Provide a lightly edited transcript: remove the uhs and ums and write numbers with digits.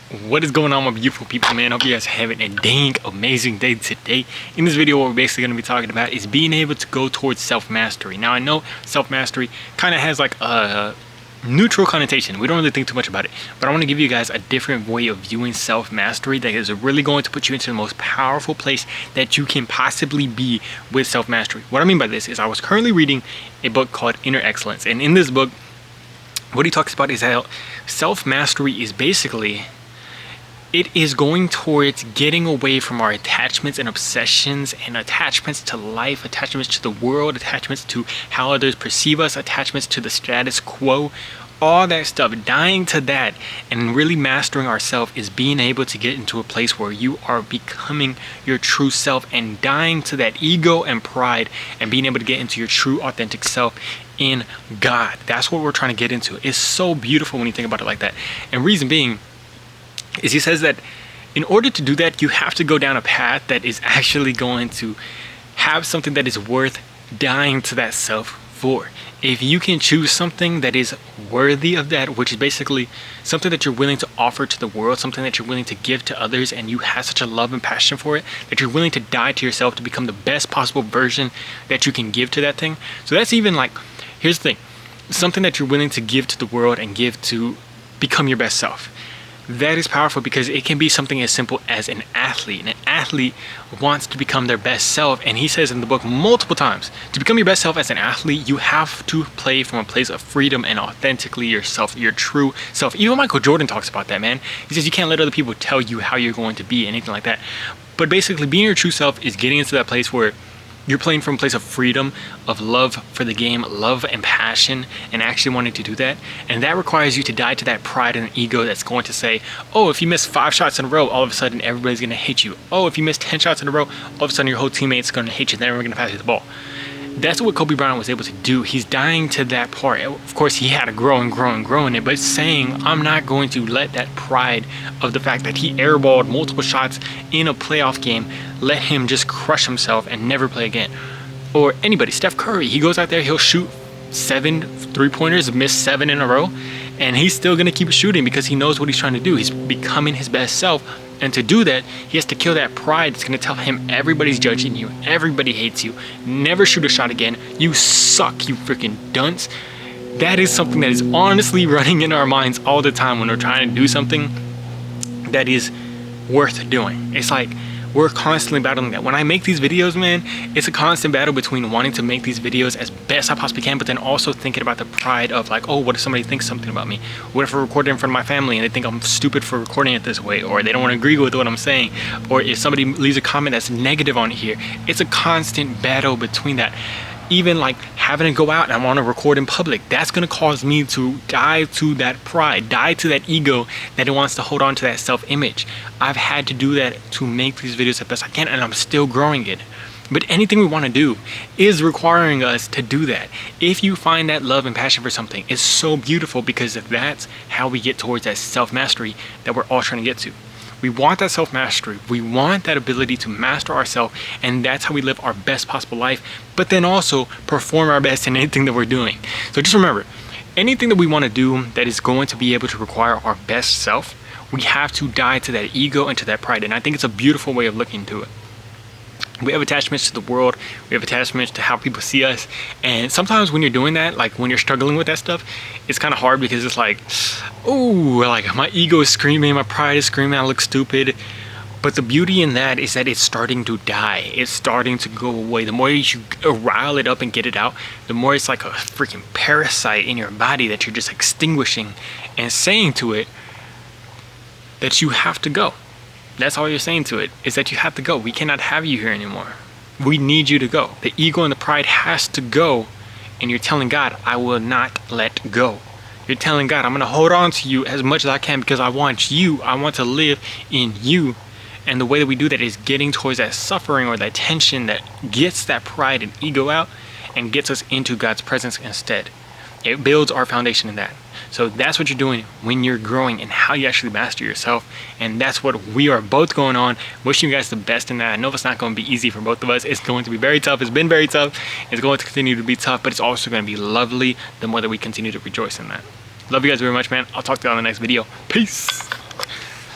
What is going on, my beautiful people, man? Hope you guys are having a dang amazing day today. In this video, what we're basically going to be talking about is being able to go towards self-mastery. Now, I know self-mastery kind of has like a neutral connotation. We don't really think too much about it, but I want to give you guys a different way of viewing self-mastery that is really going to put you into the most powerful place that you can possibly be with self-mastery. What I mean by this is I was currently reading a book called Inner Excellence, and in this book, what he talks about is how self-mastery is basically, it is going towards getting away from our attachments and obsessions and attachments to life, attachments to the world, attachments to how others perceive us, attachments to the status quo, all that stuff. Dying to that and really mastering ourselves is being able to get into a place where you are becoming your true self and dying to that ego and pride and being able to get into your true authentic self in God. That's what we're trying to get into. It's so beautiful when you think about it like that. And reason being is he says that in order to do that, you have to go down a path that is actually going to have something that is worth dying to that self for. If you can choose something that is worthy of that, which is basically something that you're willing to offer to the world, something that you're willing to give to others, and you have such a love and passion for it, that you're willing to die to yourself to become the best possible version that you can give to that thing. So that's even like, here's the thing, something that you're willing to give to the world and give to become your best self. That is powerful because it can be something as simple as an athlete. And an athlete wants to become their best self. And he says in the book multiple times, to become your best self as an athlete, you have to play from a place of freedom and authentically yourself, your true self. Even Michael Jordan talks about that, man. He says you can't let other people tell you how you're going to be, anything like that. But basically being your true self is getting into that place where you're playing from a place of freedom, of love for the game, love and passion, and actually wanting to do that. And that requires you to die to that pride and ego that's going to say, oh, if you miss 5 shots in a row, all of a sudden everybody's going to hate you. Oh, if you miss 10 shots in a row, all of a sudden your whole teammate's going to hate you, then everyone's going to pass you the ball. That's what Kobe Bryant was able to do. He's dying to that part. Of course, he had to grow in it, but saying, I'm not going to let that pride of the fact that he airballed multiple shots in a playoff game let him just crush himself and never play again. Or anybody, Steph Curry, he goes out there, he'll shoot 7 3-pointers, miss 7 in a row, and he's still going to keep shooting because he knows what he's trying to do. He's becoming his best self. And to do that, he has to kill that pride that's going to tell him everybody's judging you, everybody hates you, never shoot a shot again, you suck, you freaking dunce. That is something that is honestly running in our minds all the time when we're trying to do something that is worth doing. It's like we're constantly battling that. When I make these videos, man, it's a constant battle between wanting to make these videos as best I possibly can, but then also thinking about the pride of like, oh, what if somebody thinks something about me? What if I record it in front of my family and they think I'm stupid for recording it this way, or they don't want to agree with what I'm saying, or if somebody leaves a comment that's negative on here. It's a constant battle between that. Even like having to go out and I want to record in public, that's going to cause me to die to that pride, die to that ego that it wants to hold on to that self-image. I've had to do that to make these videos the best I can, and I'm still growing it. But anything we want to do is requiring us to do that. If you find that love and passion for something, it's so beautiful because that's how we get towards that self-mastery that we're all trying to get to. We want that self-mastery. We want that ability to master ourselves, and that's how we live our best possible life, but then also perform our best in anything that we're doing. So just remember, anything that we want to do that is going to be able to require our best self, we have to die to that ego and to that pride. And I think it's a beautiful way of looking to it. We have attachments to the world, we have attachments to how people see us, and sometimes when you're doing that, like when you're struggling with that stuff, it's kind of hard because it's like, oh, like my ego is screaming, my pride is screaming, I look stupid. But the beauty in that is that it's starting to die, it's starting to go away. The more you rile it up and get it out, the more it's like a freaking parasite in your body that you're just extinguishing and saying to it that you have to go. That's all you're saying to it, is that you have to go. We cannot have you here anymore. We need you to go. The ego and the pride has to go, and you're telling God, I will not let go. You're telling God, I'm going to hold on to you as much as I can because I want you. I want to live in you. And the way that we do that is getting towards that suffering or that tension that gets that pride and ego out and gets us into God's presence instead. It builds our foundation in that. So that's what you're doing when you're growing and how you actually master yourself. And that's what we are both going on. Wishing you guys the best in that. I know it's not going to be easy for both of us. It's going to be very tough. It's been very tough. It's going to continue to be tough, but it's also going to be lovely the more that we continue to rejoice in that. Love you guys very much, man. I'll talk to you on the next video. Peace.